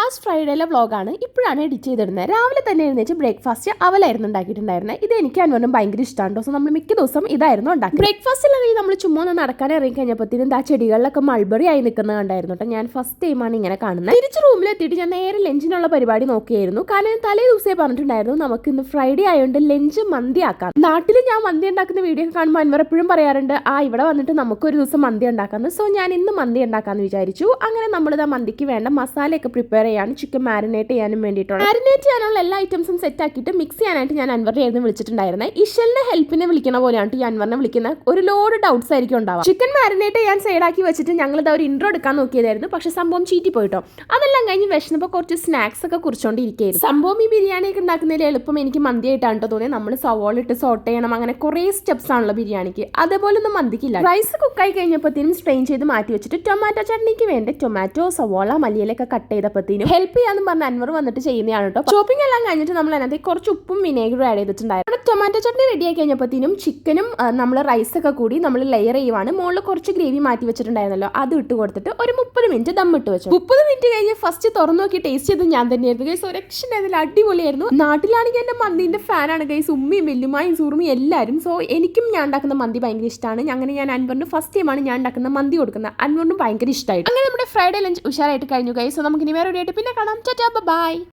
Last ഫ്രൈഡേയിലെ വ്ളോഗാണ് ഇപ്പോഴാണ് edit ചെയ്തിടുന്നത്. രാവിലെ തന്നെ എഴുന്നേറ്റ് ബ്രേക്ക്ഫാസ്റ്റ് അവലായിരുന്നു ഉണ്ടാക്കിയിട്ടുണ്ടായിരുന്നത്. ഇത് എനിക്ക് അനുവനും ഭയങ്കര ഇഷ്ടമാണ്. സോ നമ്മൾ മിക്ക ദിവസം ഇതായിരുന്നു ഉണ്ടാക്കി. ബ്രേക്ക്ഫാസ്റ്റിലാണെങ്കിൽ നമ്മൾ ചുമ്മാ ഒന്ന് നടക്കാൻ ഇറങ്ങി കഴിഞ്ഞപ്പോഴത്തേനും ആ ചെടികളിലൊക്കെ മൾബറി ആയി നിൽക്കുന്നത് കണ്ടായിരുന്നു കേട്ടോ. ഞാൻ ഫസ്റ്റ് ടൈമാണ് ഇങ്ങനെ കാണുന്നത്. തിരിച്ച് റൂമിലെത്തിയിട്ട് ഞാൻ നേരെ ലഞ്ചിനുള്ള പരിപാടി നോക്കിയായിരുന്നു. കാരണം തലേ ദിവസമേ പറഞ്ഞിട്ടുണ്ടായിരുന്നു നമുക്ക് ഇന്ന് ഫ്രൈഡേ ആയതുകൊണ്ട് ലഞ്ച് മന്തി ആക്കാം. നാട്ടിൽ ഞാൻ മന്തി ഉണ്ടാക്കുന്ന വീഡിയോ കാണുമ്പോൾ അൻവർ എപ്പോഴും പറയാറുണ്ട് ഇവിടെ വന്നിട്ട് നമുക്കൊരു ദിവസം മന്തി ഉണ്ടാക്കാമെന്ന്. സോ ഞാൻ ഇന്ന് മന്തി ഉണ്ടാക്കാമെന്ന് വിചാരിച്ചു. അങ്ങനെ നമ്മളിത് ആ മന്തിക്ക് വേണ്ട മസാലയൊക്കെ പ്രിപ്പയർ ചെയ്യാനും ചിക്കൻ മാരിനേറ്റ് ചെയ്യാനും വേണ്ടിയിട്ടാണ്. മാരിനേറ്റ് ചെയ്യാനുള്ള എല്ലാ ഐറ്റംസും സെറ്റ് ആക്കിയിട്ട് മിക്സ് ചെയ്യാനായിട്ട് ഞാൻ അൻവറിനെ ആയിരുന്നു വിളിച്ചിട്ടുണ്ടായിരുന്നത്. ഇഷലിനെ ഹെൽപ്പിനെ വിളിക്കണ പോലെയാണ് ഈ അൻവറിനെ വിളിക്കുന്നത്. ഒരു ലോഡ് ഡൗട്ട്സ് ആയിരിക്കും ഉണ്ടാവുക. ചിക്കൻ മാരിനേറ്റ് ചെയ്യാൻ സൈഡാക്കി വെച്ചിട്ട് ഞങ്ങളിത് ഒരു ഇൻട്രോ എടുക്കാൻ നോക്കിയതായിരുന്നു. പക്ഷെ സംഭവം ചീറ്റി പോയിട്ടോ. അതെല്ലാം കഴിഞ്ഞ് വിശന്നപ്പോൾ കുറച്ച് സ്നാക്സ് ഒക്കെ കുറിച്ചുകൊണ്ടിരിക്കുകയായിരുന്നു. സംഭവം ഈ ബിരിയാണി ഒക്കെ ഉണ്ടാക്കുന്നതിൽ എളുപ്പം എനിക്ക് മന്തി ആയിട്ടാണ് കേട്ടോ തോന്നിയത്. നമ്മൾ സവോള ഇട്ട് സോട്ട് ചെയ്യണം, അങ്ങനെ കുറേ സ്റ്റെപ്സ് ആണല്ലോ ബിരിയാണിക്ക്. അതേപോലെ ഒന്നും മന്തിക്കില്ല. റൈസ് കുക്കായി കഴിഞ്ഞപ്പോഴത്തേനും സ്ട്രെയിൻ ചെയ്ത് മാറ്റി വെച്ചിട്ട് ടൊമാറ്റോ ചട്നിക്ക് വേണ്ടി ടൊമാറ്റോ സവോള മല്ലിയിലൊക്കെ കട്ട് ചെയ്തപ്പോഴത്തേനും ഹെൽപ്പ് ചെയ്യാന്ന് പറഞ്ഞ അൻവർ വന്നിട്ട് ചെയ്യുന്നതാണ് കേട്ടോ. ഷോപ്പിംഗ് എല്ലാം കഴിഞ്ഞിട്ട് നമ്മൾ അതിനകത്ത് കുറച്ച് ഉപ്പും വിനേഗറും ആഡ് ചെയ്തിട്ടുണ്ടായിരുന്നു. ടൊമാറ്റോ ചട്നി റെഡി ആയി കഴിഞ്ഞപ്പോഴത്തേനും ചിക്കനും നമ്മൾ റൈസൊക്കെ കൂടി നമ്മൾ ലെയർ ചെയ്യുവാണ്. മുകളിൽ കുറച്ച് ഗ്രേവി മാറ്റി വെച്ചിട്ടുണ്ടായിരുന്നല്ലോ, അത് ഇട്ട് കൊടുത്തിട്ട് ഒരു 30 മിനിറ്റ് ദമ്മിട്ട് വെച്ചു. 30 മിനിറ്റ് കഴിഞ്ഞ് ഫസ്റ്റ് തുറന്നു നോക്കി ടേസ്റ്റ് ചെയ്ത് ഞാൻ തന്നെയായിരുന്നു ഗൈസ്. ഒരു രക്ഷണ്ടായിരുന്നില്ല, അടിപൊളിയായിരുന്നു. നാട്ടിലാണെങ്കിൽ എൻ്റെ മന്തിന്റെ ഫാനാണ് ഗൈസ്. ഉമ്മയും വെല്ലുമായും സൂറുമയും എല്ലാവരും. സോ എനിക്കും ഞാൻ ഉണ്ടാക്കുന്ന മന്തി ഭയങ്കര ഇഷ്ടമാണ്. അങ്ങനെ ഞാൻ അൻവറിന് ഫസ്റ്റ് ടൈമാണ് ഞാൻ ഉണ്ടാക്കുന്ന മന്തി കൊടുക്കുന്നത്. അൻവറിനും ഭയങ്കര ഇഷ്ടമായിട്ട്. അങ്ങനെ നമ്മുടെ ഫ്രൈഡേ ലഞ്ച് ഉഷാറായിട്ട് കഴിഞ്ഞു ഗൈസ്. സോ നമുക്ക് ഇനി വേറെ ആയിട്ട് പിന്നെ കാണാം. Tata bye.